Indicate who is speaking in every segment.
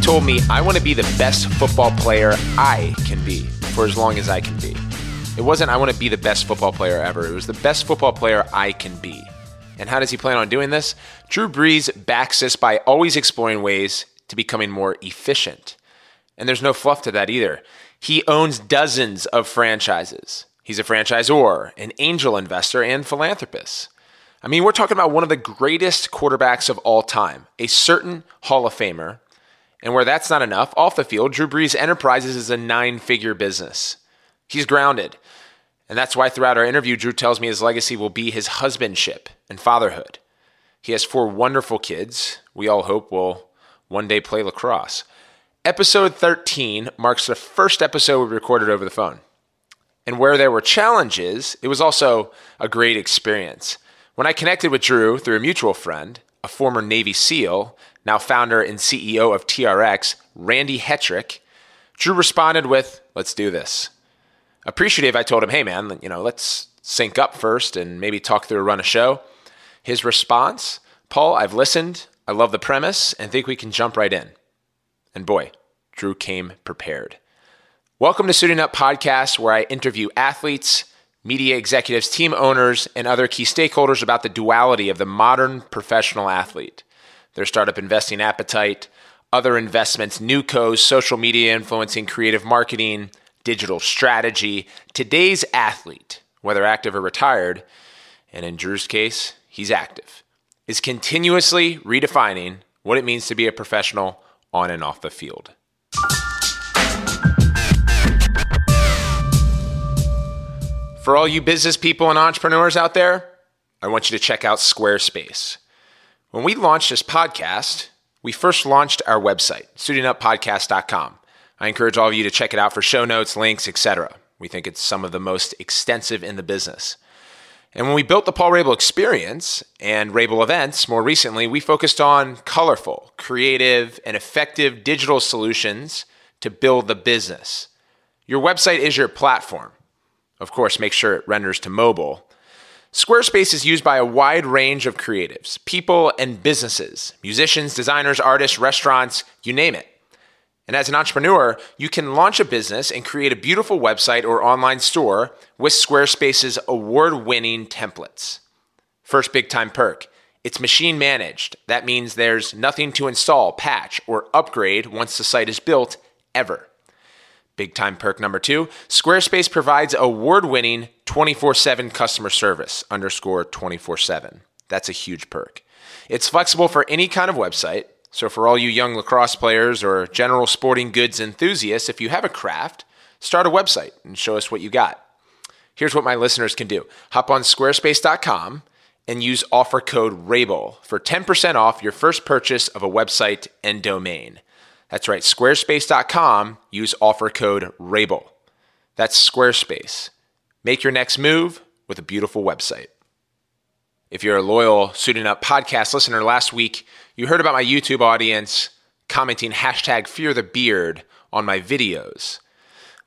Speaker 1: told me I want to be the best football player I can be for as long as I can be. It wasn't I want to be the best football player ever. It was the best football player I can be. And how does he plan on doing this? Drew Brees backs this by always exploring ways to becoming more efficient. And there's no fluff to that either. He owns dozens of franchises. He's a franchisor, an angel investor, and philanthropist. I mean, we're talking about one of the greatest quarterbacks of all time, a certain Hall of Famer. And where that's not enough, off the field, Drew Brees Enterprises is a 9-figure business. He's grounded. And that's why throughout our interview, Drew tells me his legacy will be his husbandship and fatherhood. He has 4 wonderful kids we all hope will one day play lacrosse. Episode 13 marks the first episode we recorded over the phone. And where there were challenges, it was also a great experience. When I connected with Drew through a mutual friend, a former Navy SEAL, now founder and CEO of TRX, Randy Hetrick, Drew responded with, "Let's do this." Appreciative, I told him, "Hey man, let's sync up first and maybe talk through a run of show." His response, "Paul, I've listened, I love the premise, and think we can jump right in." And boy, Drew came prepared. Welcome to Suiting Up Podcast, where I interview athletes, media executives, team owners, and other key stakeholders about the duality of the modern professional athlete, their startup investing appetite, other investments, newcos, social media influencing, creative marketing, digital strategy. Today's athlete, whether active or retired, and in Drew's case, he's active, is continuously redefining what it means to be a professional on and off the field. For all you business people and entrepreneurs out there, I want you to check out Squarespace. When we launched this podcast, we first launched our website, suitinguppodcast.com. I encourage all of you to check it out for show notes, links, etc. We think it's some of the most extensive in the business. And when we built the Paul Rabil Experience and Rabil Events, more recently, we focused on colorful, creative, and effective digital solutions to build the business. Your website is your platform. Of course, make sure it renders to mobile. Squarespace is used by a wide range of creatives, people and businesses, musicians, designers, artists, restaurants, you name it. And as an entrepreneur, you can launch a business and create a beautiful website or online store with Squarespace's award-winning templates. First big-time perk, it's machine managed. That means there's nothing to install, patch, or upgrade once the site is built, ever. Big-time perk number 2, Squarespace provides award-winning 24/7 customer service, _24/7. That's a huge perk. It's flexible for any kind of website. So for all you young lacrosse players or general sporting goods enthusiasts, if you have a craft, start a website and show us what you got. Here's what my listeners can do. Hop on squarespace.com and use offer code RABIL for 10% off your first purchase of a website and domain. That's right, squarespace.com, use offer code RABIL. That's Squarespace. Make your next move with a beautiful website. If you're a loyal Suiting Up podcast listener, last week you heard about my YouTube audience commenting #FearTheBeard on my videos.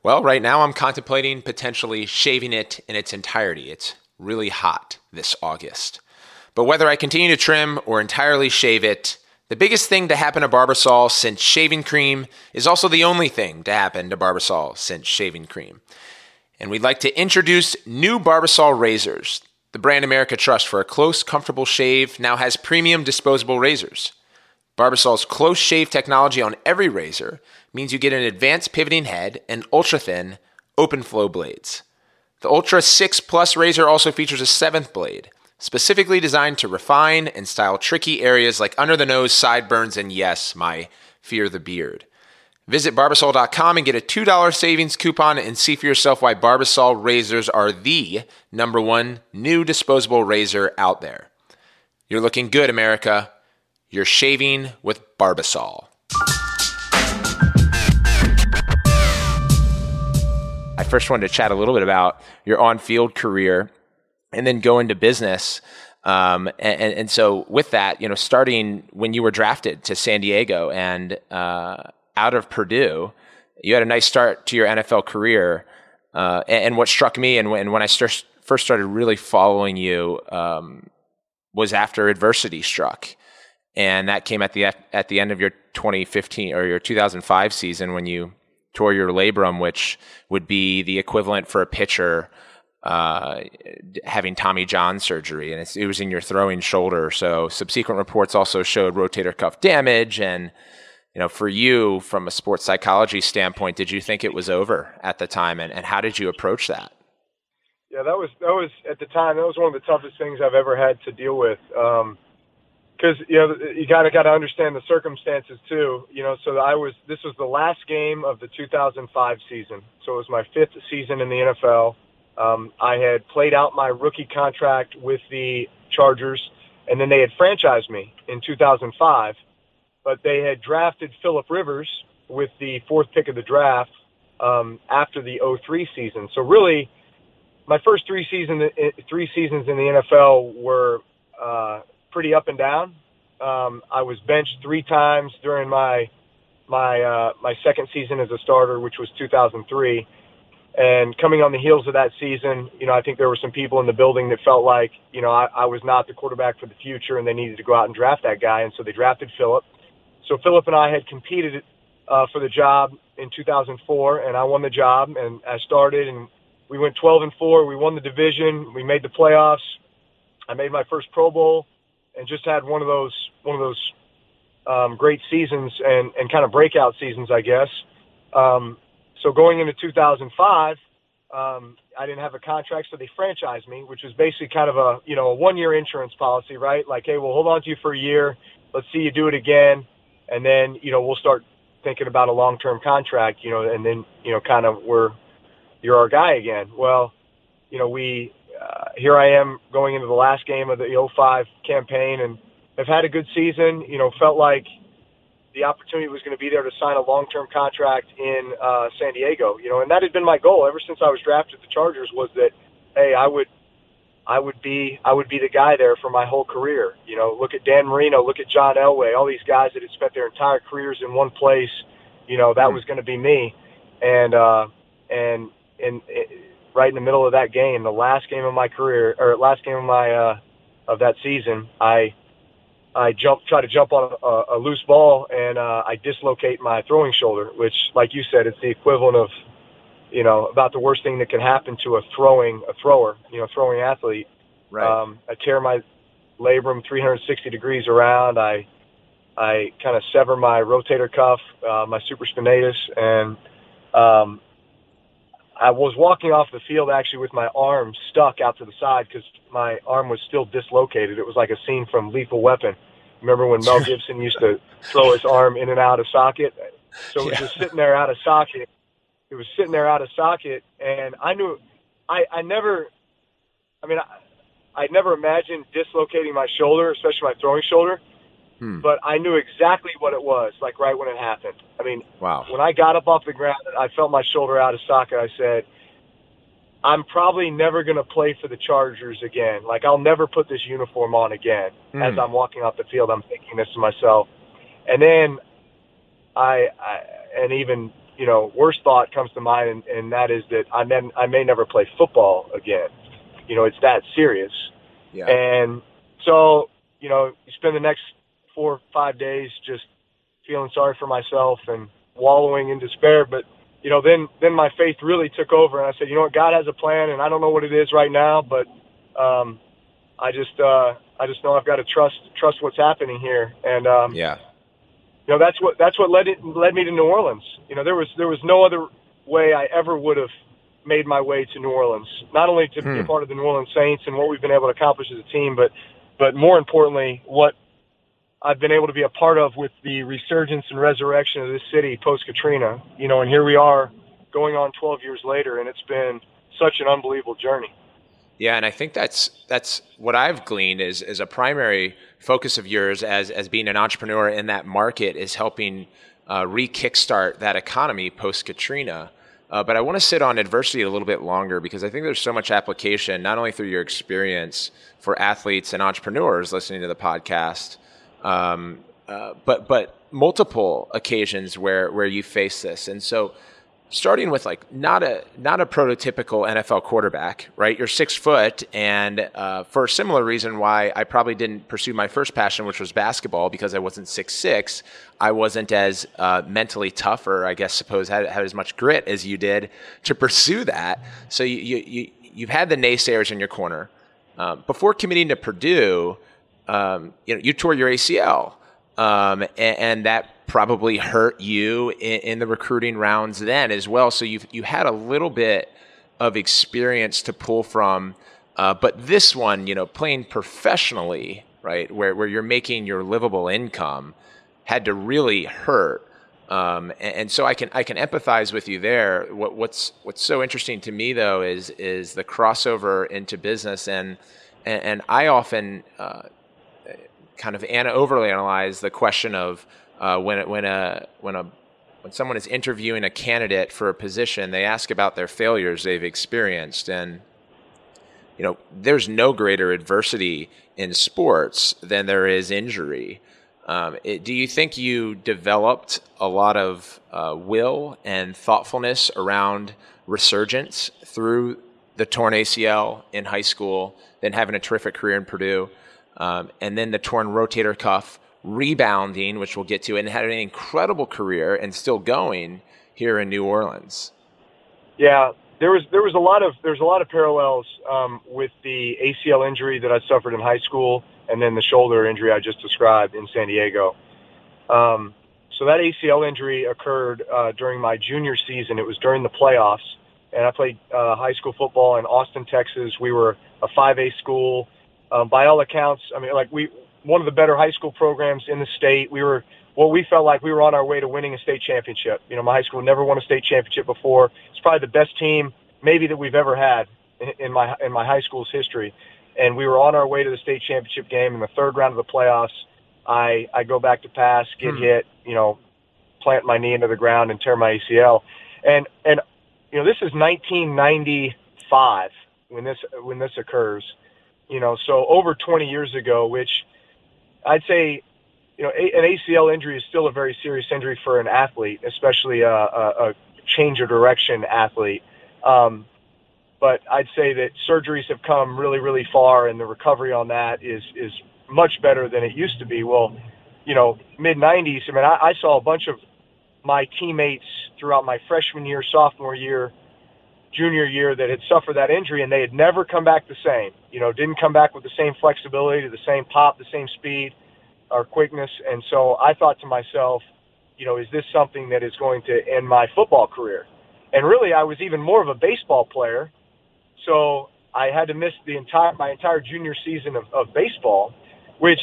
Speaker 1: Well, right now I'm contemplating potentially shaving it in its entirety. It's really hot this August. But whether I continue to trim or entirely shave it, the biggest thing to happen to Barbasol since shaving cream is also the only thing to happen to Barbasol since shaving cream. And we'd like to introduce new Barbasol Razors. The brand America trusts for a close, comfortable shave now has premium disposable razors. Barbasol's close shave technology on every razor means you get an advanced pivoting head and ultra-thin, open flow blades. The Ultra 6 Plus razor also features a 7th blade, specifically designed to refine and style tricky areas like under the nose, sideburns, and yes, my fear the beard. Visit Barbasol.com and get a $2 savings coupon and see for yourself why Barbasol razors are the #1 new disposable razor out there. You're looking good, America. You're shaving with Barbasol. I first wanted to chat a little bit about your on-field career and then go into business. And so with that, starting when you were drafted to San Diego and out of Purdue, you had a nice start to your NFL career. And what struck me and when I first started really following you was after adversity struck. and that came at the end of your 2015 or your 2005 season when you tore your labrum, which would be the equivalent for a pitcher having Tommy John surgery, and it was in your throwing shoulder. So subsequent reports also showed rotator cuff damage. And for you, from a sports psychology standpoint, did you think it was over at the time, and how did you approach that?
Speaker 2: Yeah, that was at the time, that was one of the toughest things I've ever had to deal with. Because you got to understand the circumstances too. So this was the last game of the 2005 season. So it was my 5th season in the NFL. I had played out my rookie contract with the Chargers, and then they had franchised me in 2005. But they had drafted Phillip Rivers with the 4th pick of the draft after the 2003 season. So really, my first 3 seasons in the NFL were pretty up and down. I was benched 3 times during my second season as a starter, which was 2003. And coming on the heels of that season, I think there were some people in the building that felt like, I was not the quarterback for the future, and they needed to go out and draft that guy. And so they drafted Phillip. So Phillip and I had competed for the job in 2004, and I won the job. And I started, and we went 12-4. We won the division. We made the playoffs. I made my first Pro Bowl, and just had one of those great seasons and kind of breakout seasons, I guess. So going into 2005, I didn't have a contract, so they franchised me, which was basically kind of a 1-year insurance policy, right? Like, hey, we'll hold on to you for a year. Let's see you do it again. And then, we'll start thinking about a long-term contract, and then, kind of you're our guy again. Well, here I am going into the last game of the 2005 campaign, and have had a good season, felt like the opportunity was going to be there to sign a long-term contract in San Diego, and that had been my goal ever since I was drafted to the Chargers, was that, hey, I would be the guy there for my whole career. Look at Dan Marino, look at John Elway, all these guys that had spent their entire careers in one place. That was going to be me. And right in the middle of that game, the last game of my career, or last game of my of that season, I try to jump on a loose ball, and I dislocate my throwing shoulder, which, like you said, it's the equivalent of, about the worst thing that can happen to a throwing athlete.
Speaker 1: Right.
Speaker 2: I tear my labrum 360 degrees around. I kind of sever my rotator cuff, my supraspinatus, and I was walking off the field actually with my arm stuck out to the side because my arm was still dislocated. It was like a scene from Lethal Weapon. Remember when Mel Gibson used to throw his arm in and out of socket? So it was just sitting there out of socket. It was sitting there out of socket, and I knew I'd never imagined dislocating my shoulder, especially my throwing shoulder. But I knew exactly what it was, like right when it happened. I mean,
Speaker 1: wow.
Speaker 2: When I got up off the ground, I felt my shoulder out of socket. I said, I'm probably never going to play for the Chargers again. Like, I'll never put this uniform on again. As I'm walking off the field, I'm thinking this to myself. And then an even, worse thought comes to mind, and that is that I may never play football again. It's that serious.
Speaker 1: Yeah.
Speaker 2: And so, you spend the next 4 or 5 days just feeling sorry for myself and wallowing in despair. But, then my faith really took over, and I said, God has a plan, and I don't know what it is right now, but I just know I've got to trust what's happening here. And that's what led me to New Orleans. There was no other way I ever would have made my way to New Orleans, not only to be a part of the New Orleans Saints and what we've been able to accomplish as a team, but more importantly, what I've been able to be a part of with the resurgence and resurrection of this city post-Katrina, and here we are going on 12 years later, and it's been such an unbelievable journey.
Speaker 1: Yeah, and I think that's what I've gleaned is a primary focus of yours as being an entrepreneur in that market is helping re-kickstart that economy post-Katrina. But I want to sit on adversity a little bit longer because I think there's so much application, not only through your experience for athletes and entrepreneurs listening to the podcast, but multiple occasions where you face this. And so starting with like not a prototypical NFL quarterback, right? You're 6 foot, and for a similar reason why I probably didn't pursue my first passion, which was basketball, because I wasn't 6'6", I wasn't as mentally tough, or I guess had as much grit as you did to pursue that. So you've had the naysayers in your corner. Before committing to Purdue, you tore your ACL, and that probably hurt you in the recruiting rounds then as well. So you had a little bit of experience to pull from, but this one, playing professionally, right, where you're making your livable income, had to really hurt. And so I can empathize with you there. What's so interesting to me though is the crossover into business, and I often kind of overly analyze the question of when someone is interviewing a candidate for a position, they ask about their failures they've experienced, and there's no greater adversity in sports than there is injury. Do you think you developed a lot of will and thoughtfulness around resurgence through the torn ACL in high school, then having a terrific career in Purdue, and then the torn rotator cuff, rebounding, which we'll get to, and had an incredible career and still going here in New Orleans?
Speaker 2: Yeah, there's a lot of parallels with the ACL injury that I suffered in high school, and then the shoulder injury I just described in San Diego. So that ACL injury occurred during my junior season. It was during the playoffs, and I played high school football in Austin, Texas. We were a 5A school. By all accounts, one of the better high school programs in the state. We felt like we were on our way to winning a state championship. My high school never won a state championship before. It's probably the best team maybe that we've ever had in my high school's history. And we were on our way to the state championship game. In the third round of the playoffs, I go back to pass, get hit, plant my knee into the ground and tear my ACL. And this is 1995 when this occurs. So over 20 years ago, which I'd say, an ACL injury is still a very serious injury for an athlete, especially a change of direction athlete. But I'd say that surgeries have come really, really far, and the recovery on that is much better than it used to be. Well, mid-'90s, I saw a bunch of my teammates throughout my freshman year, sophomore year, junior year that had suffered that injury, and they had never come back the same. Didn't come back with the same flexibility, the same pop, the same speed or quickness. And so I thought to myself, is this something that is going to end my football career? And really, I was even more of a baseball player, so I had to miss my entire junior season of baseball, which,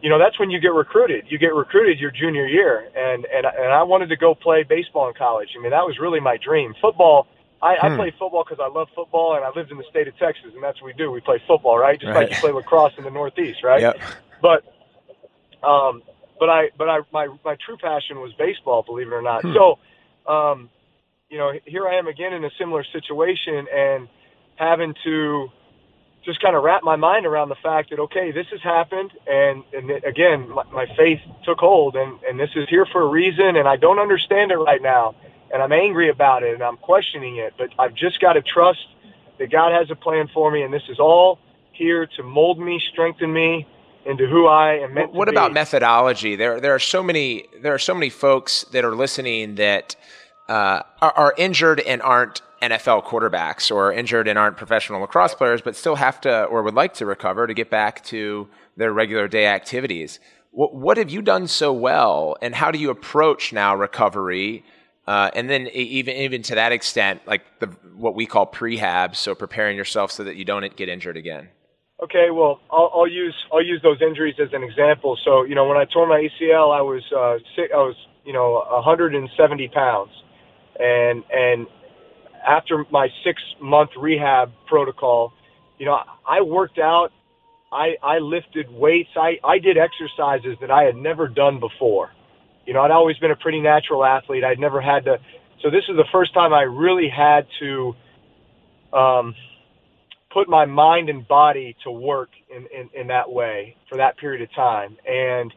Speaker 2: that's when you get recruited. You get recruited your junior year, and I wanted to go play baseball in college. That was really my dream. Football. I played football because I love football, and I lived in the state of Texas, and that's what we do. We play football, right? Just like you play lacrosse in the Northeast, right?
Speaker 1: Yep.
Speaker 2: But my true passion was baseball, believe it or not. So, here I am again in a similar situation, and having to just kind of wrap my mind around the fact that, okay, this has happened, and again, my faith took hold, and this is here for a reason, and I don't understand it right now. And I'm angry about it, and I'm questioning it, but I've just got to trust that God has a plan for me, and this is all here to mold me, strengthen me into who I am meant to be.
Speaker 1: What about methodology? There are so many folks that are listening that are injured and aren't NFL quarterbacks, or injured and aren't professional lacrosse players, but still have to or would like to recover to get back to their regular day activities. What have you done so well, and how do you approach now recovery? And then even to that extent, like what we call prehab, so preparing yourself so that you don't get injured again.
Speaker 2: Okay, well, I'll use those injuries as an example. So, when I tore my ACL, I was 170 pounds, and after my 6-month rehab protocol, I worked out, I lifted weights, I did exercises that I had never done before. I'd always been a pretty natural athlete. I'd never had to. So this is the first time I really had to put my mind and body to work in that way for that period of time. And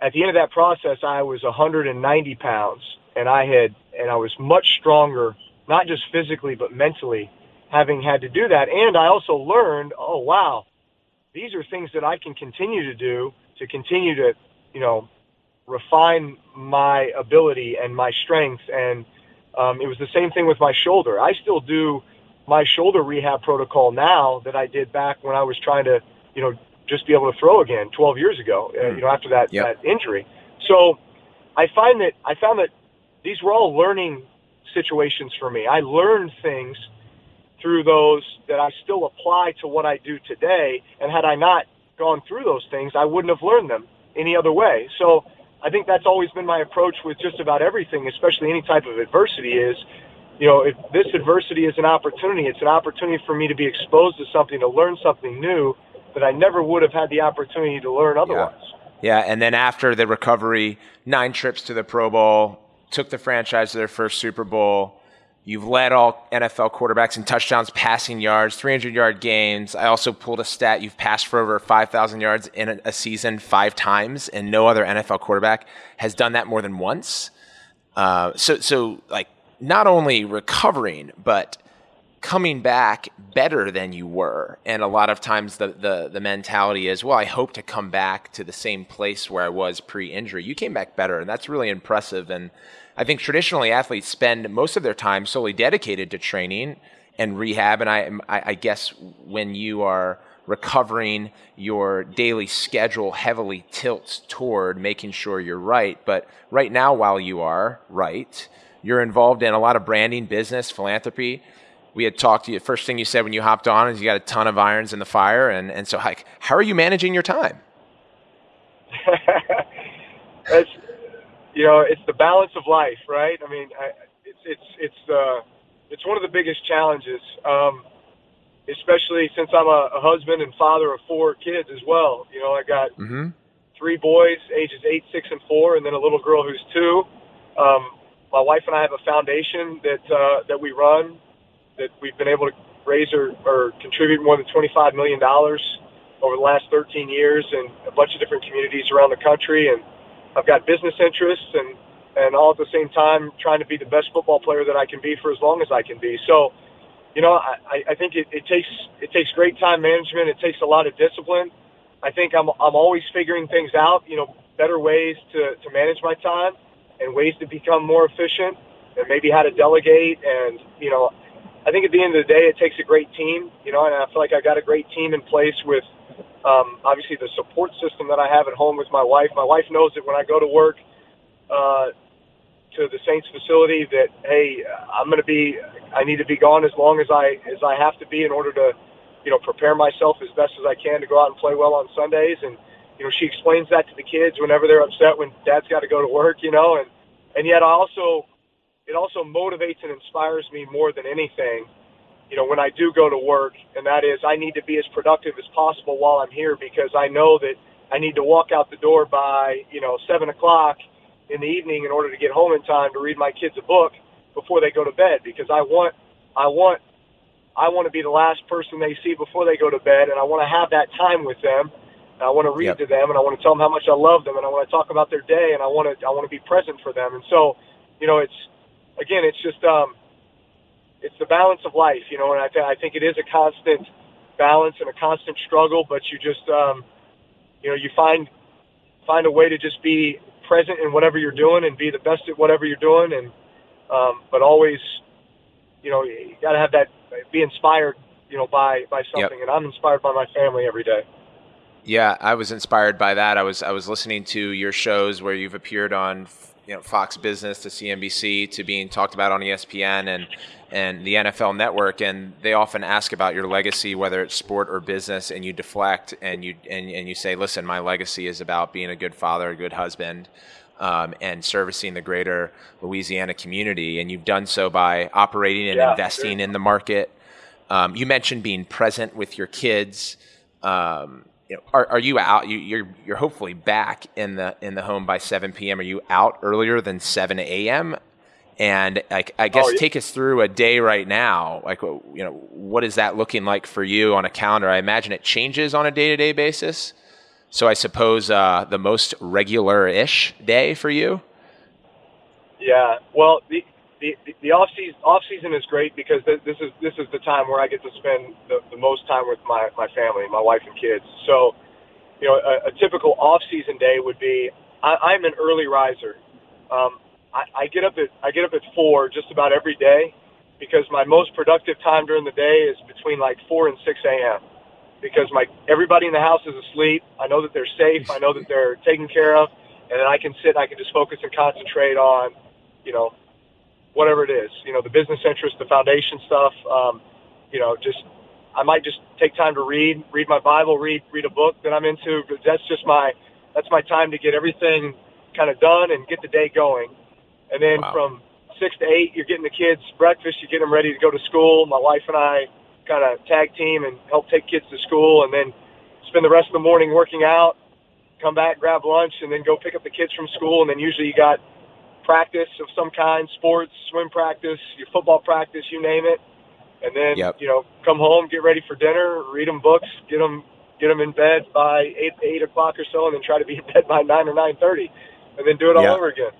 Speaker 2: at the end of that process, I was 190 pounds. and I was much stronger, not just physically but mentally, having had to do that. And I also learned, oh wow, these are things that I can continue to do to continue to, refine my ability and my strengths. And it was the same thing with my shoulder. I still do my shoulder rehab protocol now that I did back when I was trying to, just be able to throw again 12 years ago, after that injury. So I found that these were all learning situations for me. I learned things through those that I still apply to what I do today. And had I not gone through those things, I wouldn't have learned them any other way. So I think that's always been my approach with just about everything, especially any type of adversity is, if this adversity is an opportunity, it's an opportunity for me to be exposed to something, to learn something new that I never would have had the opportunity to learn otherwise.
Speaker 1: Yeah, and then after the recovery, 9 trips to the Pro Bowl, took the franchise to their first Super Bowl. You've led all NFL quarterbacks in touchdowns, passing yards, 300-yard games. I also pulled a stat. You've passed for over 5,000 yards in a season 5 times, and no other NFL quarterback has done that more than once. So not only recovering, but coming back better than you were. And a lot of times the mentality is, well, I hope to come back to the same place where I was pre-injury. You came back better, and that's really impressive. And I think traditionally athletes spend most of their time solely dedicated to training and rehab. And I guess when you are recovering, your daily schedule heavily tilts toward making sure you're right. But right now, while you are right, you're involved in a lot of branding, business, philanthropy. We had talked to you. First thing you said when you hopped on is you got a ton of irons in the fire. And so how are you managing your time?
Speaker 2: It's the balance of life, right? I mean, it's one of the biggest challenges, especially since I'm a husband and father of 4 kids as well. I got 3 boys, ages 8, 6, and 4, and then a little girl who's 2. My wife and I have a foundation that we run, that we've been able to raise or contribute more than $25 million over the last 13 years in a bunch of different communities around the country. And I've got business interests and all at the same time trying to be the best football player that I can be for as long as I can be. So, I think it takes great time management. It takes a lot of discipline. I think I'm always figuring things out, better ways to manage my time and ways to become more efficient and maybe how to delegate. And, I think at the end of the day, it takes a great team, and I feel like I got a great team in place with, obviously the support system that I have at home with my wife. My wife knows that when I go to work to the Saints facility that, hey, I need to be gone as long as I have to be in order to, prepare myself as best as I can to go out and play well on Sundays. And, she explains that to the kids whenever they're upset when dad's got to go to work, and yet it also motivates and inspires me more than anything, when I do go to work, and that is I need to be as productive as possible while I'm here, because I know that I need to walk out the door by, 7 o'clock in the evening in order to get home in time to read my kids a book before they go to bed, because I want to be the last person they see before they go to bed, and I want to have that time with them. And I want to read to them, and I want to tell them how much I love them, and I want to talk about their day, and I want to be present for them. And so, it's just it's the balance of life, and I think it is a constant balance and a constant struggle, but you just you find a way to just be present in whatever you're doing and be the best at whatever you're doing, and but always you got to have that, be inspired by something. And I'm inspired by my family every day.
Speaker 1: Yeah, I was inspired by that. I was listening to your shows where you've appeared on Fox Business to CNBC to being talked about on ESPN and the NFL Network, and they often ask about your legacy, whether it's sport or business, and you deflect and you say, listen, my legacy is about being a good father, a good husband, and servicing the greater Louisiana community, and you've done so by operating and investing in the market. You mentioned being present with your kids. Are you out? You're hopefully back in the home by 7 p.m. Are you out earlier than 7 a.m.? And I guess take us through a day right now. What is that looking like for you on a calendar? I imagine it changes on a day-to-day basis. So I suppose the most regular-ish day for you.
Speaker 2: Yeah. Well, the off season is great because this is the time where I get to spend the most time with my family, my wife and kids. So, you know, a typical off season day would be I'm an early riser. I get up at 4 just about every day because my most productive time during the day is between like 4 and 6 a.m. because everybody in the house is asleep. I know that they're safe. I know that they're taken care of, and then I can just focus and concentrate on, you know, whatever it is, you know, the business interest, the foundation stuff. You know, I might just take time to read my Bible, read a book that I'm into. But that's my time to get everything kind of done and get the day going. And then from 6 to 8, you're getting the kids breakfast. You get them ready to go to school. My wife and I kind of tag team and help take kids to school, and then spend the rest of the morning working out, come back, grab lunch, and then go pick up the kids from school. And then usually you got practice of some kind, sports, swim practice, your football practice, you name it. And then, you know, come home, get ready for dinner, read them books, get them in bed by 8 o'clock or so, and then try to be in bed by 9 or 9:30, and then do it all over again.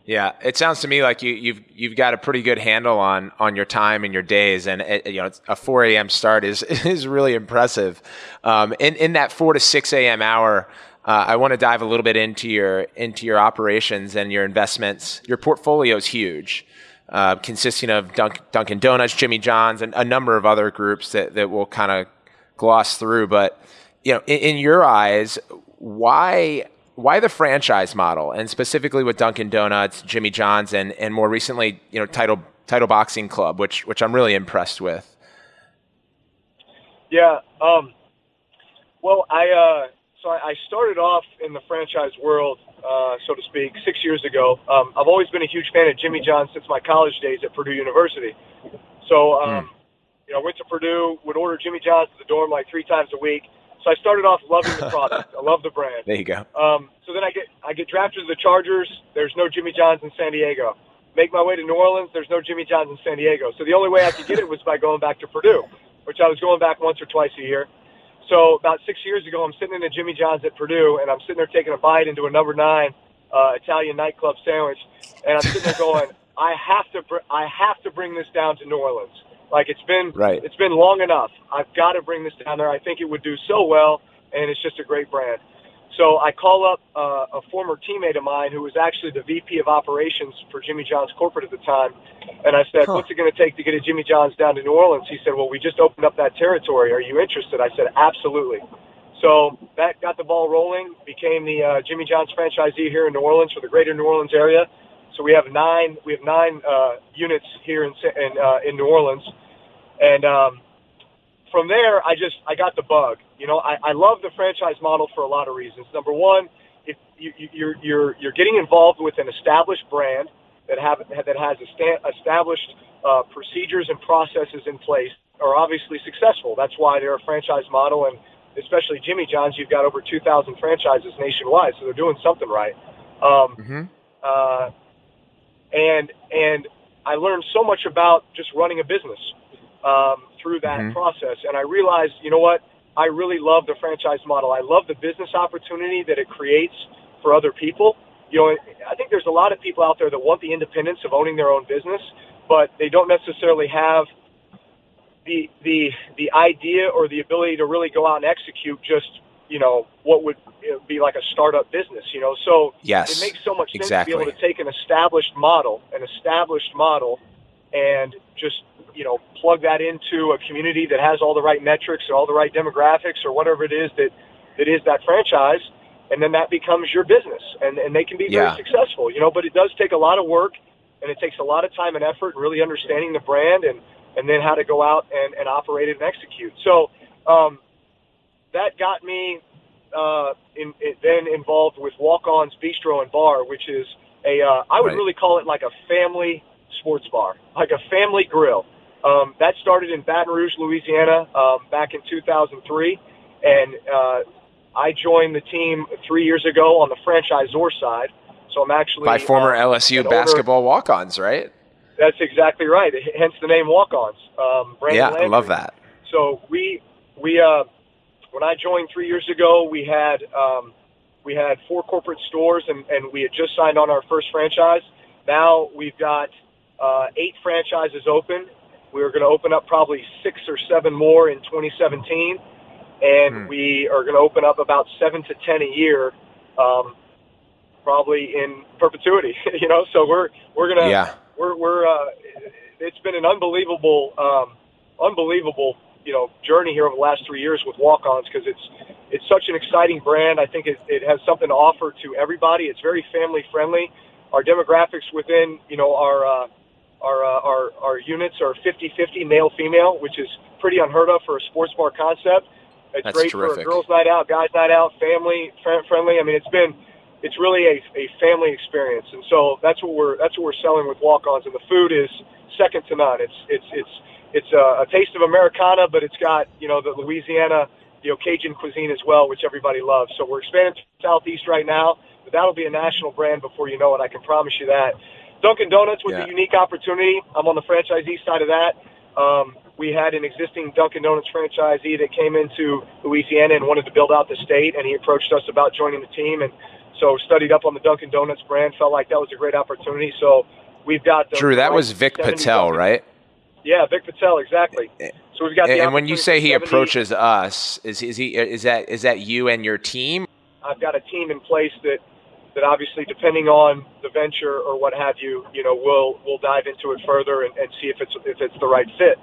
Speaker 1: Yeah, it sounds to me like you've got a pretty good handle on your time and your days, and you know, a 4 a.m. start is really impressive. In that 4 to 6 a.m. hour, I want to dive a little bit into your operations and your investments. Your portfolio is huge, consisting of Dunkin Donuts, Jimmy John's, and a number of other groups that we'll kind of gloss through. But you know, in your eyes, why the franchise model, and specifically with Dunkin Donuts, Jimmy John's, and more recently, you know, Title Boxing Club, which I'm really impressed with.
Speaker 2: Yeah. Well, I started off in the franchise world, so to speak, 6 years ago. I've always been a huge fan of Jimmy John's since my college days at Purdue University. So, you know, I went to Purdue, would order Jimmy John's at the dorm like 3 times a week. So I started off loving the product. I love the brand.
Speaker 1: There you go.
Speaker 2: So then I get drafted to the Chargers. There's no Jimmy John's in San Diego. Make my way to New Orleans. There's no Jimmy John's in San Diego. So the only way I could get it was by going back to Purdue, which I was going back once or twice a year. So about 6 years ago, I'm sitting in a Jimmy John's at Purdue, and I'm sitting there taking a bite into a number 9 Italian nightclub sandwich, and I'm sitting there going, I have to bring this down to New Orleans. Like it's been long enough. I've got to bring this down there. I think it would do so well, and it's just a great brand. So I call up a former teammate of mine who was actually the VP of operations for Jimmy John's corporate at the time, and I said, what's it going to take to get a Jimmy John's down to New Orleans? He said, well, we just opened up that territory. Are you interested? I said, absolutely. So that got the ball rolling, became the Jimmy John's franchisee here in New Orleans for the greater New Orleans area. So we have nine units here in New Orleans, and from there I got the bug. You know, I love the franchise model for a lot of reasons. Number one, if you're getting involved with an established brand that has established procedures and processes in place, are obviously successful. That's why they're a franchise model, and especially Jimmy John's, you've got over 2,000 franchises nationwide, so they're doing something right. And I learned so much about just running a business through that process. And I realized, you know what? I really love the franchise model. I love the business opportunity that it creates for other people. You know, I think there's a lot of people out there that want the independence of owning their own business, but they don't necessarily have the idea or the ability to really go out and execute just, you know, what would be like a startup business, you know. So it makes so much sense to be able to take an established model and just, you know, plug that into a community that has all the right metrics or all the right demographics or whatever it is that is that franchise, and then that becomes your business, and they can be very successful, you know. But it does take a lot of work, and it takes a lot of time and effort and really understanding the brand and then how to go out and operate it and execute. So that got me then involved with Walk-On's Bistro and Bar, which is I would really call it like a family sports bar, like a family grill. That started in Baton Rouge, Louisiana, back in 2003, and I joined the team 3 years ago on the franchisor side. So I'm actually
Speaker 1: by former LSU basketball walk-ons, right?
Speaker 2: That's exactly right. Hence the name Walk-Ons. Brandon Landry.
Speaker 1: I love that.
Speaker 2: So we when I joined 3 years ago, we had 4 corporate stores, and we had just signed on our first franchise. Now we've got 8 franchises open. We're going to open up probably 6 or 7 more in 2017, and we are going to open up about 7 to 10 a year, probably in perpetuity. So we're gonna it's been an unbelievable journey here over the last 3 years with Walk-Ons, because it's such an exciting brand. I think it has something to offer to everybody. It's very family friendly. Our demographics within our units are 50-50 male female, which is pretty unheard of for a sports bar concept. That's great terrific. For a girls' night out, guys' night out, family friendly. I mean, it's really a family experience, and so that's what we're selling with Walk-Ons, and the food is second to none. It's a taste of Americana, but it's got the Louisiana Cajun cuisine as well, which everybody loves. So we're expanding to the Southeast right now, but that'll be a national brand before you know it. I can promise you that. Dunkin Donuts was a unique opportunity. I'm on the franchisee side of that. We had an existing Dunkin Donuts franchisee that came into Louisiana and wanted to build out the state, and he approached us about joining the team, and so studied up on the Dunkin Donuts brand, felt like that was a great opportunity. So we've got
Speaker 1: Drew, that was Vic Patel, right?
Speaker 2: Yeah, Vic Patel, exactly. So we've got
Speaker 1: and when you say he approaches us, is that you and your team?
Speaker 2: I've got a team in place that obviously, depending on the venture or what have you, we'll dive into it further and see if it's the right fit.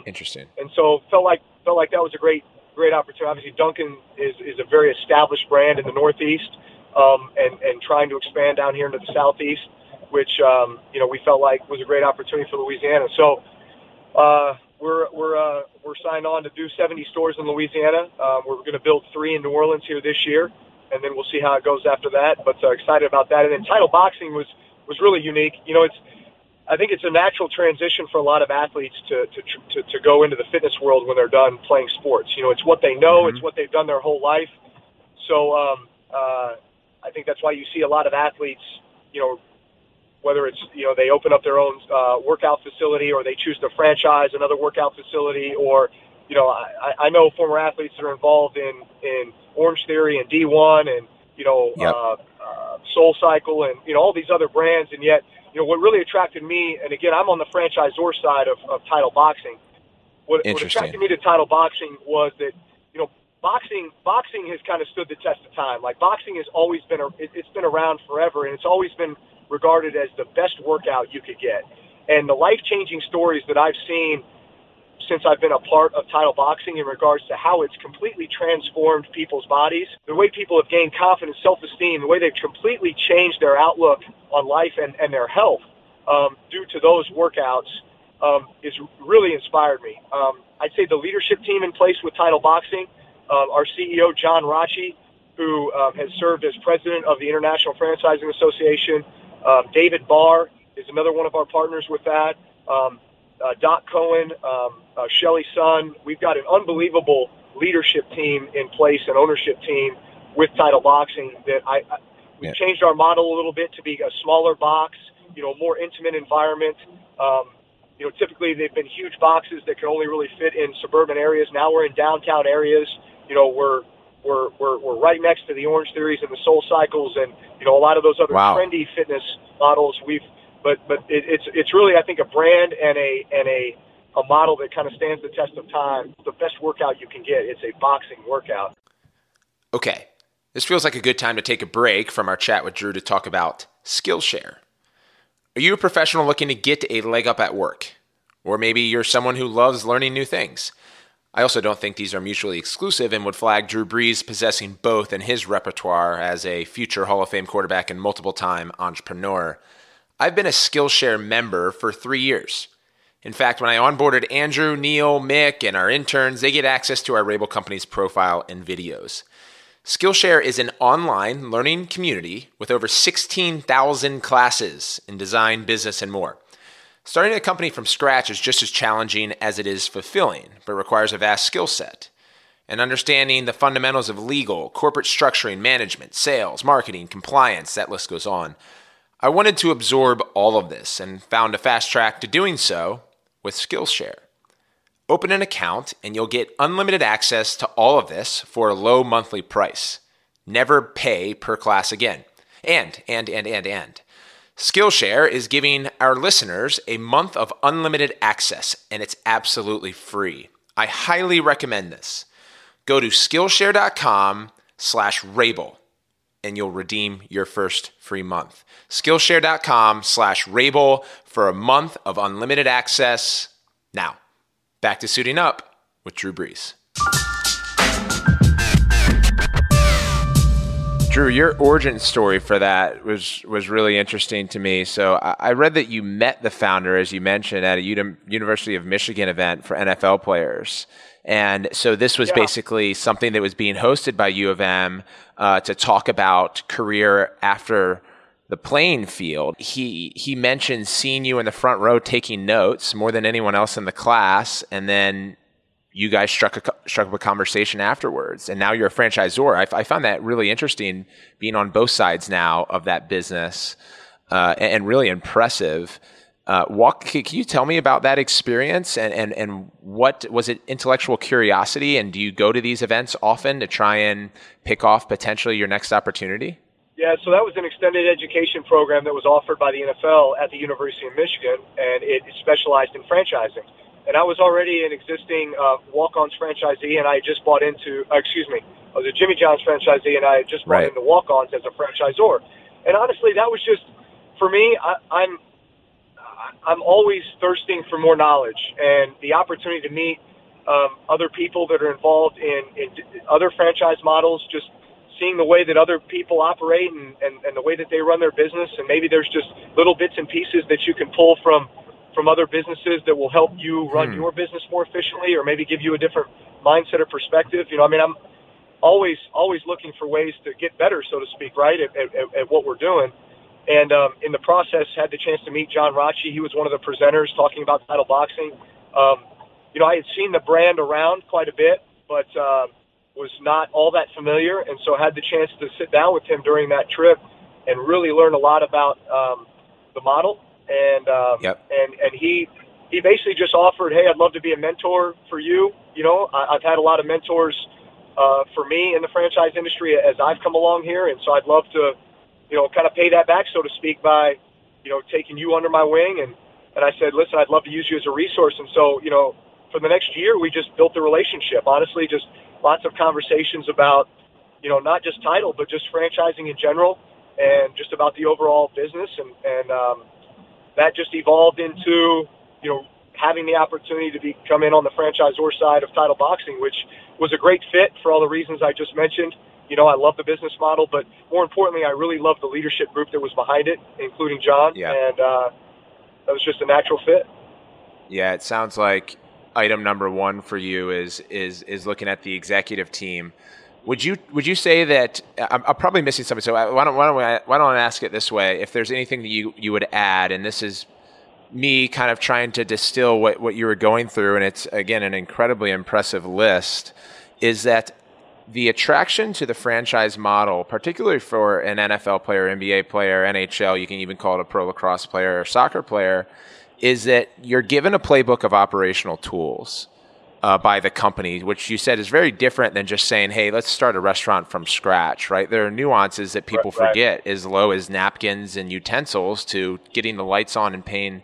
Speaker 1: Interesting.
Speaker 2: And so felt like that was a great opportunity. Obviously, Dunkin is a very established brand in the Northeast, and trying to expand down here into the Southeast, which we felt like was a great opportunity for Louisiana. So we're signed on to do 70 stores in Louisiana. We're going to build 3 in New Orleans here this year, and then we'll see how it goes after that. But excited about that. And then Title Boxing was really unique. I think it's a natural transition for a lot of athletes to go into the fitness world when they're done playing sports. It's what they know, it's what they've done their whole life. So I think that's why you see a lot of athletes, whether it's, they open up their own workout facility, or they choose to franchise another workout facility, or, I know former athletes that are involved in Orange Theory and D1 and, Soul Cycle and, all these other brands. And yet, what really attracted me, and again, I'm on the franchisor side of Title Boxing. What attracted me to Title Boxing was that, boxing has kind of stood the test of time. Like, boxing has always been, it's been around forever, and it's always been regarded as the best workout you could get. And the life-changing stories that I've seen since I've been a part of Title Boxing in regards to how it's completely transformed people's bodies, the way people have gained confidence, self-esteem, the way they've completely changed their outlook on life and their health due to those workouts is really inspired me. I'd say the leadership team in place with Title Boxing, our CEO, John Rachi, who has served as president of the International Franchising Association. David Barr is another one of our partners with that. Doc Cohen, Shelly's son. We've got an unbelievable leadership team in place, an ownership team with Title Boxing that we've changed our model a little bit to be a smaller box, more intimate environment. Typically they've been huge boxes that can only really fit in suburban areas. Now we're in downtown areas. We're right next to the Orange Theories and the Soul Cycles and, a lot of those other trendy fitness models. But it's really, I think, a brand and a model that kind of stands the test of time. The best workout you can get. It's a boxing workout.
Speaker 1: Okay. This feels like a good time to take a break from our chat with Drew to talk about Skillshare. Are you a professional looking to get a leg up at work? Or maybe you're someone who loves learning new things. I also don't think these are mutually exclusive and would flag Drew Brees possessing both in his repertoire as a future Hall of Fame quarterback and multiple-time entrepreneur. I've been a Skillshare member for 3 years. In fact, when I onboarded Andrew, Neil, Mick, and our interns, they get access to our Rabil company's profile and videos. Skillshare is an online learning community with over 16,000 classes in design, business, and more. Starting a company from scratch is just as challenging as it is fulfilling, but requires a vast skill set. And understanding the fundamentals of legal, corporate structuring, management, sales, marketing, compliance, that list goes on. I wanted to absorb all of this and found a fast track to doing so with Skillshare. Open an account and you'll get unlimited access to all of this for a low monthly price. Never pay per class again. And. Skillshare is giving our listeners a month of unlimited access, and it's absolutely free. I highly recommend this. Go to Skillshare.com/Rabil, and you'll redeem your first free month. Skillshare.com/Rabil for a month of unlimited access. Now, back to Suiting Up with Drew Brees. Drew, your origin story for that was really interesting to me. So I read that you met the founder, as you mentioned, at a University of Michigan event for NFL players. And so this was basically something that was being hosted by U of M to talk about career after the playing field. He mentioned seeing you in the front row taking notes more than anyone else in the class, and then you guys struck up a conversation afterwards, and now you're a franchisor. I found that really interesting, being on both sides now of that business, and really impressive. Can you tell me about that experience, and what was it? Intellectual curiosity, and do you go to these events often to try and pick off potentially your next opportunity?
Speaker 2: Yeah, so that was an extended education program that was offered by the NFL at the University of Michigan, and it specialized in franchising. And I was already an existing Walk-Ons franchisee, and I had just bought into, I was a Jimmy John's franchisee, and I had just bought into Walk-Ons as a franchisor. And honestly, that was just, for me, I'm always thirsting for more knowledge, and the opportunity to meet other people that are involved in other franchise models, just seeing the way that other people operate and the way that they run their business, and maybe there's just little bits and pieces that you can pull from other businesses that will help you run your business more efficiently, or maybe give you a different mindset or perspective. You know, I mean, I'm always looking for ways to get better, so to speak, right, at what we're doing. And in the process, had the chance to meet John Rotche. He was one of the presenters talking about title boxing. You know, I had seen the brand around quite a bit, but was not all that familiar, and so had the chance to sit down with him during that trip and really learn a lot about the model. And he basically just offered, hey, I'd love to be a mentor for you. You know, I've had a lot of mentors for me in the franchise industry as I've come along here, and so I'd love to, you know, kind of pay that back, so to speak, by, you know, taking you under my wing. And I said, listen, I'd love to use you as a resource. And so, you know, for the next year, we just built a relationship. Honestly, just lots of conversations about, you know, not just title, but just franchising in general, and just about the overall business. And that just evolved into, you know, having the opportunity to come in on the franchisor side of title boxing, which was a great fit for all the reasons I just mentioned. You know, I love the business model, but more importantly, I really love the leadership group that was behind it, including John. Yeah. And that was just a natural fit.
Speaker 1: Yeah, it sounds like item number one for you is looking at the executive team. Would you say that I'm probably missing something? So why don't I ask it this way? If there's anything that you would add, and this is me kind of trying to distill what you were going through, and it's again an incredibly impressive list, is that the attraction to the franchise model, particularly for an NFL player, NBA player, NHL, you can even call it a pro lacrosse player or soccer player, is that you're given a playbook of operational tools by the company, which you said is very different than just saying, hey, let's start a restaurant from scratch, right? There are nuances that people forget, as low as napkins and utensils to getting the lights on and paying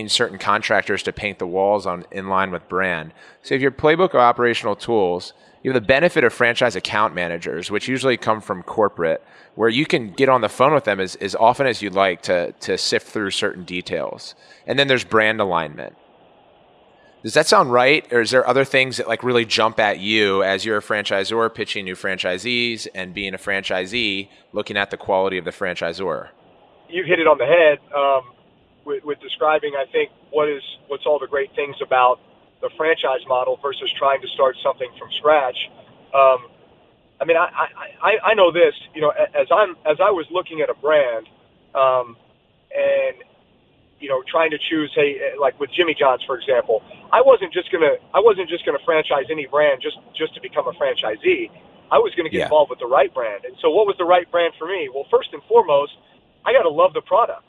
Speaker 1: certain contractors to paint the walls in line with brand. So if your playbook of operational tools, you have the benefit of franchise account managers, which usually come from corporate, where you can get on the phone with them as often as you'd like to sift through certain details. And then there's brand alignment. Does that sound right? Or is there other things that like really jump at you as you're a franchisor pitching new franchisees and being a franchisee, looking at the quality of the franchisor?
Speaker 2: You hit it on the head with describing, I think, what's all the great things about the franchise model versus trying to start something from scratch. I mean, I know this, you know, as I was looking at a brand, and you know, trying to choose, hey, like with Jimmy John's, for example, I wasn't just gonna franchise any brand just to become a franchisee. I was gonna get involved with the right brand. And so, what was the right brand for me? Well, first and foremost, I got to love the product.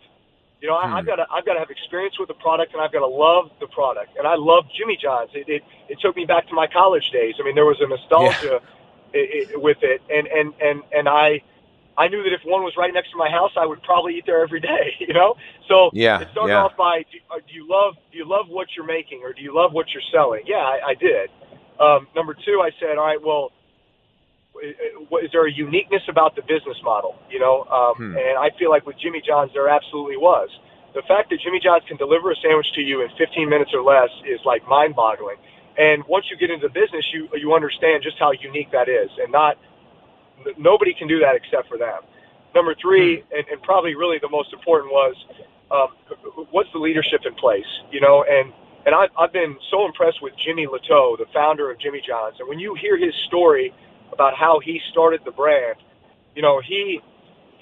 Speaker 2: You know, I've got to have experience with the product, and I've got to love the product. And I love Jimmy John's. It took me back to my college days. I mean, there was a nostalgia with it, and I I knew that if one was right next to my house, I would probably eat there every day, you know? So
Speaker 1: Yeah,
Speaker 2: it started
Speaker 1: yeah.
Speaker 2: off by, do you love what you're making, or do you love what you're selling? Yeah, I did. Number two, I said, all right, well, is there a uniqueness about the business model, you know? And I feel like with Jimmy John's, there absolutely was. The fact that Jimmy John's can deliver a sandwich to you in 15 minutes or less is like mind-boggling. And once you get into the business, you understand just how unique that is, and nobody can do that except for them. Number three, and probably really the most important was, what's the leadership in place, you know? And I've been so impressed with Jimmy Lateau, the founder of Jimmy John's. And when you hear his story about how he started the brand, you know, he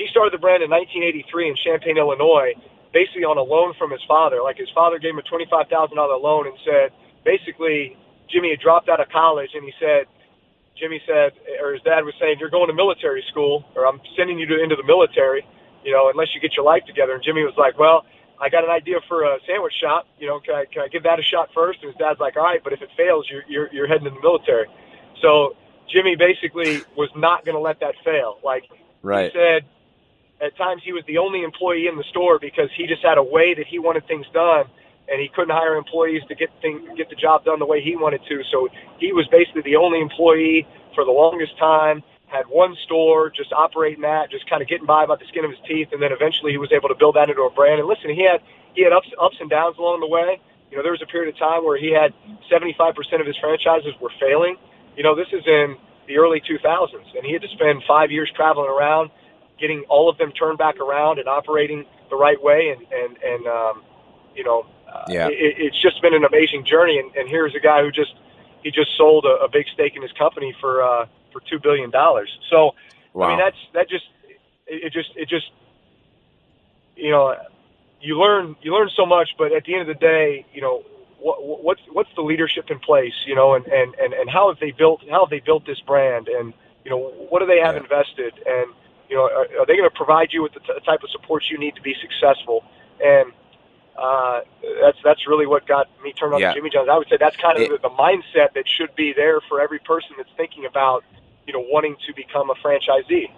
Speaker 2: started the brand in 1983 in Champaign, Illinois, basically on a loan from his father. Like, his father gave him a $25,000 loan and said, basically, Jimmy had dropped out of college, and Jimmy said, or his dad was saying, you're going to military school, or I'm sending you into the military, you know, unless you get your life together. And Jimmy was like, well, I got an idea for a sandwich shop, you know, can I give that a shot first? And his dad's like, all right, but if it fails, you're heading to the military. So Jimmy basically was not going to let that fail. Like,
Speaker 1: right.
Speaker 2: He said at times he was the only employee in the store because he just had a way that he wanted things done, and he couldn't hire employees to get the job done the way he wanted to. So he was basically the only employee for the longest time, had one store, just operating that, just kind of getting by the skin of his teeth, and then eventually he was able to build that into a brand. And listen, he had ups and downs along the way. You know, there was a period of time where he had 75% of his franchises were failing. You know, this is in the early 2000s, and he had to spend 5 years traveling around, getting all of them turned back around and operating the right way. And you know, it's just been an amazing journey. And here's a guy who just sold a big stake in his company for $2 billion. So, wow. I mean, that just, you know, you learn so much, but at the end of the day, you know, what's the leadership in place, you know, and how have they built this brand, and, you know, what do they have invested, and, you know, are they going to provide you with the type of support you need to be successful? And that's really what got me turned on to Jimmy John's. I would say that's kind of the mindset that should be there for every person that's thinking about, you know, wanting to become a franchisee.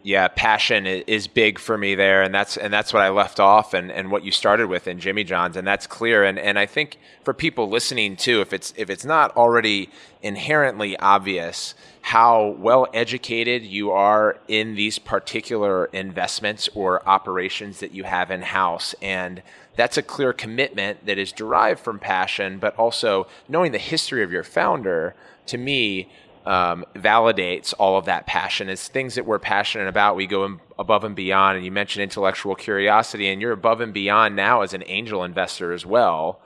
Speaker 1: Yeah, passion is big for me there, and that's what I left off and what you started with in Jimmy John's, and that's clear. And I think for people listening too, if it's not already inherently obvious how well educated you are in these particular investments or operations that you have in house, and that's a clear commitment that is derived from passion, but also knowing the history of your founder, to me, validates all of that passion. It's things that we're passionate about. We go above and beyond, and you mentioned intellectual curiosity, and you're above and beyond now as an angel investor as well.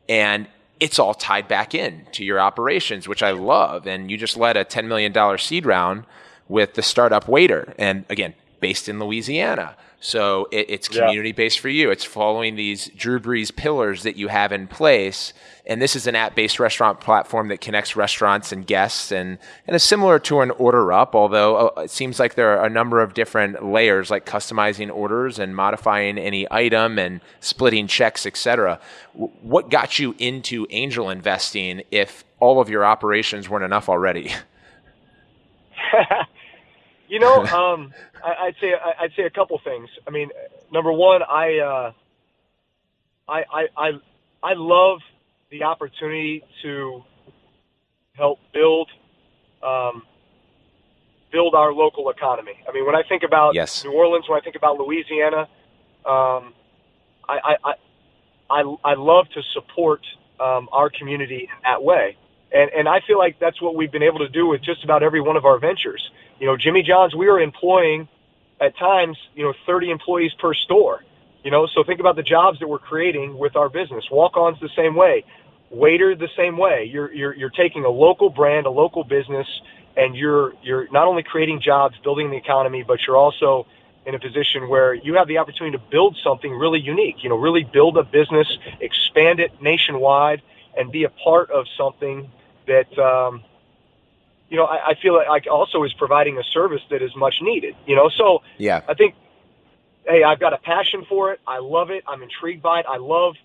Speaker 1: And it's all tied back in to your operations, which I love. And you just led a $10 million seed round with the startup Waitr, and again, based in Louisiana. So it's community-based for you. It's following these Drew Brees pillars that you have in place. And this is an app-based restaurant platform that connects restaurants and guests, and is similar to an Order Up, although it seems like there are a number of different layers, like customizing orders and modifying any item and splitting checks, etc. What got you into angel investing if all of your operations weren't enough already?
Speaker 2: You know, I'd say a couple things. I mean, number one, I love the opportunity to help build our local economy. I mean, when I think about New Orleans, when I think about Louisiana, I love to support our community in that way. And I feel like that's what we've been able to do with just about every one of our ventures. You know, Jimmy John's, we are employing at times, you know, 30 employees per store. You know, so think about the jobs that we're creating with our business. Walk-ons the same way. Waitr the same way. You're taking a local brand, a local business, and you're not only creating jobs, building the economy, but you're also in a position where you have the opportunity to build something really unique. You know, really build a business, expand it nationwide, and be a part of something that, you know, I feel like also is providing a service that is much needed. You know, so I think, hey, I've got a passion for it. I love it. I'm intrigued by it. I love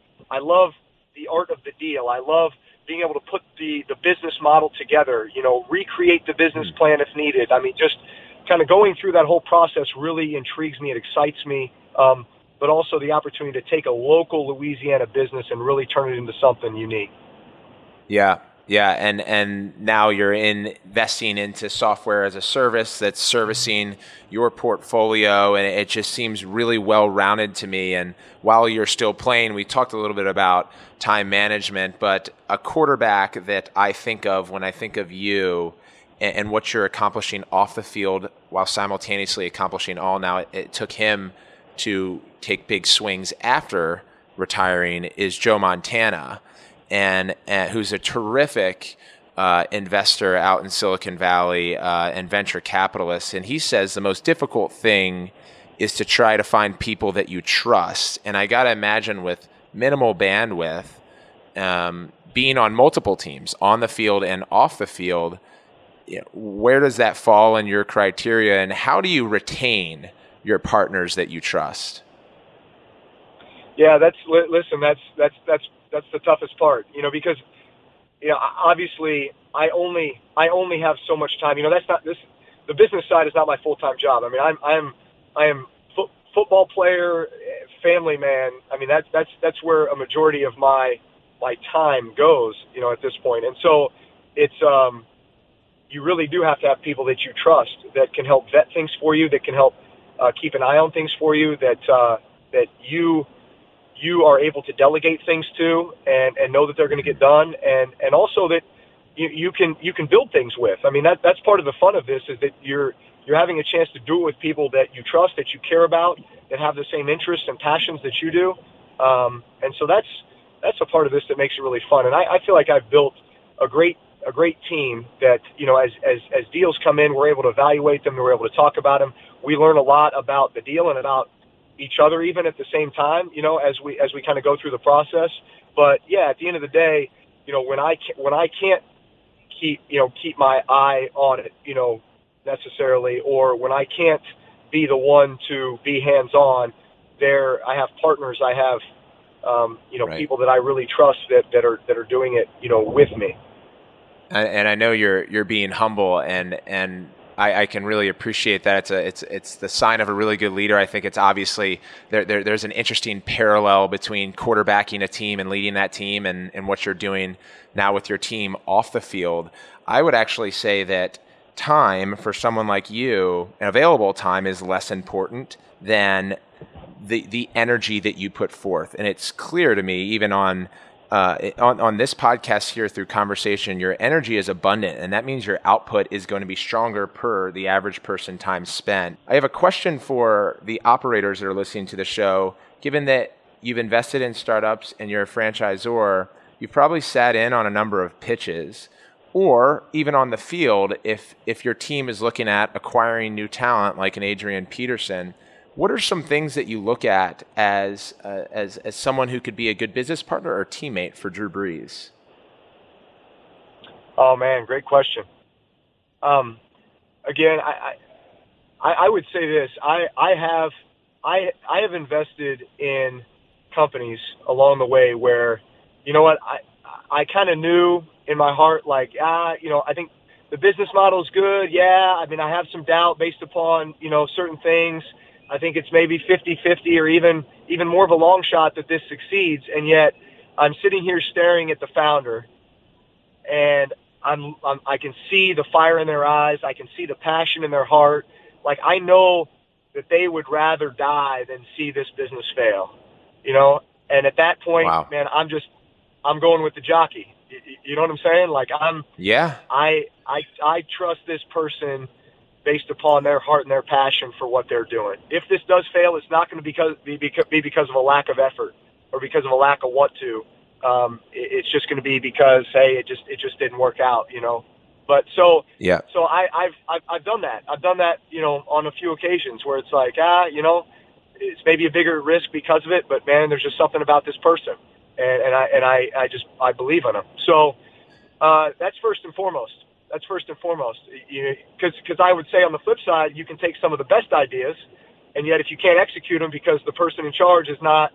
Speaker 2: the art of the deal. I love being able to put the business model together, you know, recreate the business plan if needed. I mean, just kind of going through that whole process really intrigues me. It excites me. But also the opportunity to take a local Louisiana business and really turn it into something unique.
Speaker 1: Yeah. Yeah. And now you're investing into software as a service that's servicing your portfolio, and it just seems really well-rounded to me. And while you're still playing, we talked a little bit about time management, but a quarterback that I think of when I think of you and what you're accomplishing off the field while simultaneously accomplishing all. Now, it took him to take big swings after retiring is Joe Montana, and who's a terrific investor out in Silicon Valley and venture capitalist. And he says the most difficult thing is to try to find people that you trust. And I got to imagine with minimal bandwidth, being on multiple teams, on the field and off the field, where does that fall in your criteria, and how do you retain your partners that you trust?
Speaker 2: Yeah, that's the toughest part, because obviously I only have so much time. The business side is not my full-time job. I mean, I am football player, family man. I mean, that's where a majority of my time goes, at this point. And so it's you really do have to have people that you trust that can help vet things for you, that can help keep an eye on things for you, that you are able to delegate things to and know that they're going to get done, and also that you can build things with. I mean, that's part of the fun of this, is that you're having a chance to do it with people that you trust, that you care about, that have the same interests and passions that you do. And so that's a part of this that makes it really fun. And I feel like I've built a great team that, as deals come in, we're able to evaluate them, we're able to talk about them. We learn a lot about the deal and about each other even at the same time, as we kind of go through the process. But yeah, at the end of the day, when I can't keep my eye on it, necessarily, or when I can't be the one to be hands-on there, I have partners, I have, right, people that I really trust that are doing it, with me.
Speaker 1: And I know you're being humble, and I can really appreciate that. It's the sign of a really good leader. I think it's obviously there's an interesting parallel between quarterbacking a team and leading that team and what you're doing now with your team off the field. I would actually say that time for someone like you, and available time, is less important than the energy that you put forth. And it's clear to me, even on this podcast here through conversation, your energy is abundant, and that means your output is going to be stronger per the average person time spent. I have a question for the operators that are listening to the show. Given that you've invested in startups and you're a franchisor, you've probably sat in on a number of pitches, or even on the field, if your team is looking at acquiring new talent like an Adrian Peterson. What are some things that you look at as someone who could be a good business partner or teammate for Drew Brees?
Speaker 2: Oh man, great question. Again, I would say this: I have invested in companies along the way where, I kind of knew in my heart, I think the business model is good. Yeah, I mean, I have some doubt based upon certain things. I think it's maybe 50-50 or even more of a long shot that this succeeds. And yet I'm sitting here staring at the founder, and I can see the fire in their eyes. I can see the passion in their heart. I know that they would rather die than see this business fail, and at that point, wow, man, I'm going with the jockey. You know what I'm saying?
Speaker 1: yeah,
Speaker 2: I trust this person based upon their heart and their passion for what they're doing. If this does fail, it's not going to be because of a lack of effort or because of a lack of want to. It's just going to be because, hey, it just didn't work out, But
Speaker 1: yeah.
Speaker 2: So I've done that. I've done that, on a few occasions where it's it's maybe a bigger risk because of it, but man, there's just something about this person, and I believe in them. So that's first and foremost. Because I would say on the flip side, you can take some of the best ideas, and yet if you can't execute them because the person in charge is not,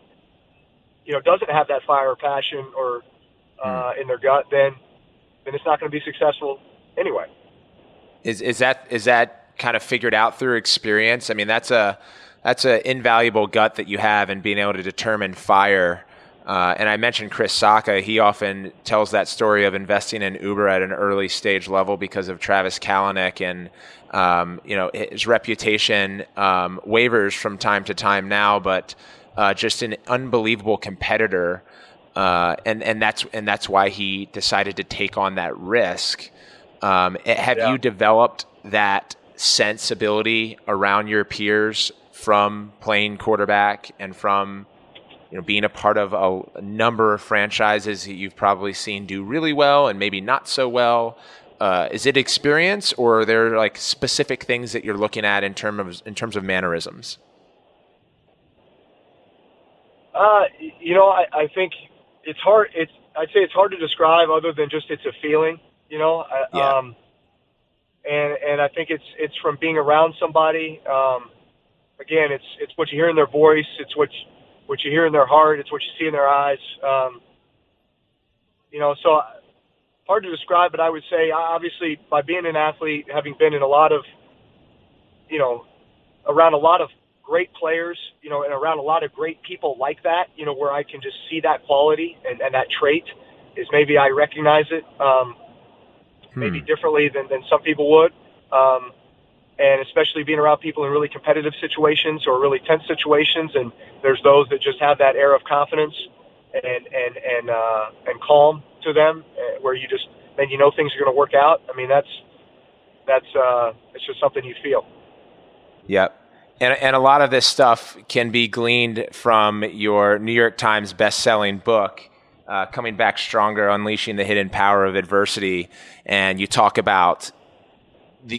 Speaker 2: doesn't have that fire or passion or in their gut, then it's not going to be successful anyway.
Speaker 1: Is that kind of figured out through experience? I mean, that's an invaluable gut that you have in being able to determine fire. And I mentioned Chris Sacca. He often tells that story of investing in Uber at an early stage level because of Travis Kalanick, and his reputation wavers from time to time now, but just an unbelievable competitor, and that's why he decided to take on that risk. Have you developed that sensibility around your peers from playing quarterback and from being a part of a number of franchises that you've probably seen do really well and maybe not so well? Is it experience, or are there like specific things that you're looking at in terms of mannerisms?
Speaker 2: I think it's hard. I'd say it's hard to describe other than just it's a feeling. And I think it's from being around somebody. Again, it's what you hear in their voice. It's what you hear in their heart. It's what you see in their eyes. So hard to describe, but I would say obviously by being an athlete, having been in a lot of, around a lot of great players, and around a lot of great people like that, where I can just see that quality and that trait is maybe I recognize it maybe differently than some people would. And especially being around people in really competitive situations or really tense situations. And there's those that just have that air of confidence and calm to them, where you just, then things are going to work out. I mean, it's just something you feel.
Speaker 1: Yep. And a lot of this stuff can be gleaned from your New York Times best-selling book, Coming Back Stronger, Unleashing the Hidden Power of Adversity. And you talk about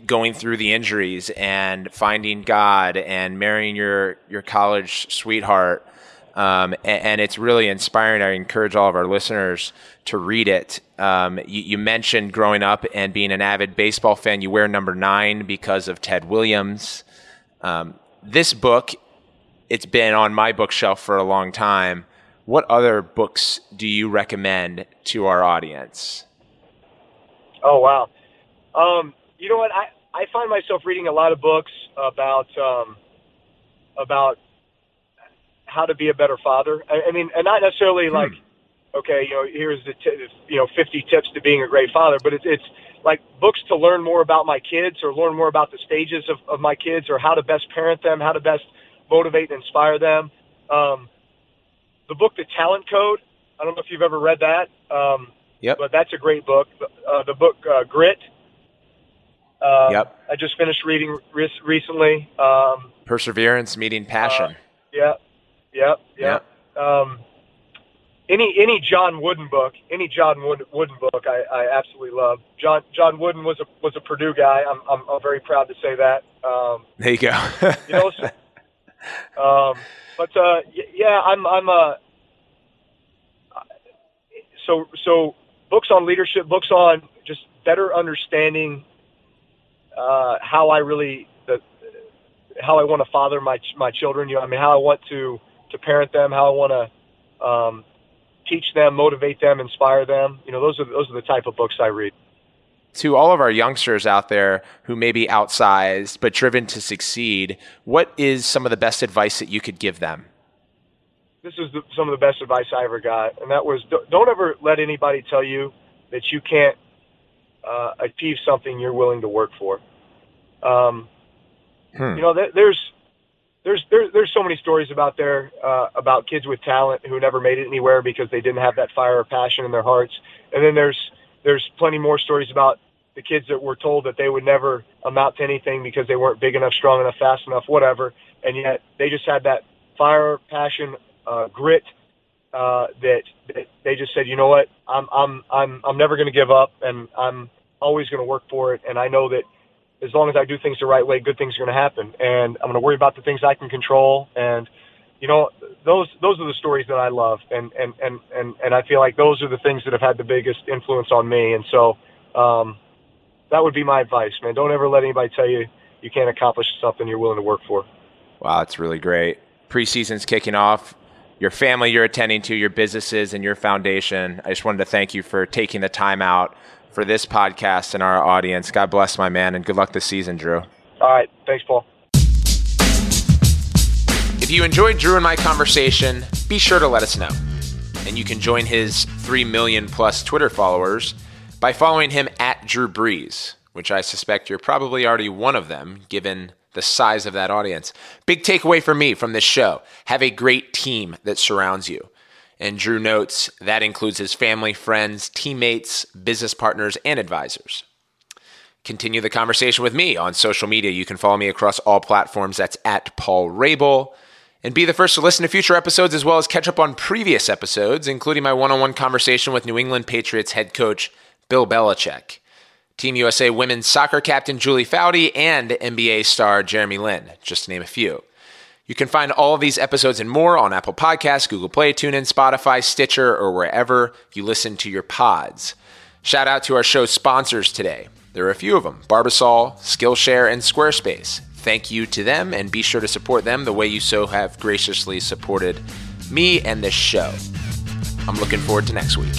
Speaker 1: going through the injuries and finding God and marrying your college sweetheart. And it's really inspiring. I encourage all of our listeners to read it. You mentioned growing up and being an avid baseball fan. You wear number 9 because of Ted Williams. This book, it's been on my bookshelf for a long time. What other books do you recommend to our audience?
Speaker 2: Oh, wow. You know what? I find myself reading a lot of books about how to be a better father. I mean, and not necessarily like, okay, here's the 50 tips to being a great father, but it's like books to learn more about my kids or learn more about the stages of my kids or how to best parent them, how to best motivate and inspire them. The book, The Talent Code, I don't know if you've ever read that.
Speaker 1: Yep.
Speaker 2: But that's a great book. The book, Grit.
Speaker 1: Yep.
Speaker 2: I just finished reading recently.
Speaker 1: Perseverance Meeting Passion.
Speaker 2: Yep. Any John Wooden book, I absolutely love. John Wooden was a Purdue guy. I'm very proud to say that.
Speaker 1: There you go.
Speaker 2: So books on leadership, books on just better understanding how I want to father my children. How I want to parent them, how I want to teach them, motivate them, inspire them. Those are the type of books I read.
Speaker 1: To all of our youngsters out there who may be outsized but driven to succeed, what is some of the best advice that you could give them?
Speaker 2: This is some of the best advice I ever got, and that was don't ever let anybody tell you that you can't achieve something you're willing to work for. There's so many stories about kids with talent who never made it anywhere because they didn't have that fire or passion in their hearts, and then there's plenty more stories about the kids that were told that they would never amount to anything because they weren't big enough, strong enough, fast enough, whatever, and yet they just had that fire, passion, grit that they just said, you know what, I'm never going to give up, and I'm always going to work for it, and I know that as long as I do things the right way, good things are going to happen, and I'm going to worry about the things I can control, and those are the stories that I love, and I feel like those are the things that have had the biggest influence on me, and so that would be my advice, man. Don't ever let anybody tell you you can't accomplish something you're willing to work for.
Speaker 1: Wow, that's really great. Preseason's kicking off. Your family you're attending to, your businesses, and your foundation. I just wanted to thank you for taking the time out for this podcast and our audience. God bless, my man, and good luck this season, Drew.
Speaker 2: All right. Thanks, Paul.
Speaker 1: If you enjoyed Drew and my conversation, be sure to let us know. And you can join his 3 million plus Twitter followers by following him at Drew Brees, which I suspect you're probably already one of them, given the size of that audience. Big takeaway for me from this show: have a great team that surrounds you. And Drew notes that includes his family, friends, teammates, business partners, and advisors. Continue the conversation with me on social media. You can follow me across all platforms. That's at Paul Rabil. And be the first to listen to future episodes, as well as catch up on previous episodes, including my one-on-one conversation with New England Patriots head coach Bill Belichick, Team USA women's soccer captain Julie Foudy, and NBA star Jeremy Lin, just to name a few. You can find all of these episodes and more on Apple Podcasts, Google Play, TuneIn, Spotify, Stitcher, or wherever you listen to your pods. Shout out to our show sponsors today. There are a few of them: Barbasol, Skillshare, and Squarespace. Thank you to them, and be sure to support them the way you so have graciously supported me and this show. I'm looking forward to next week.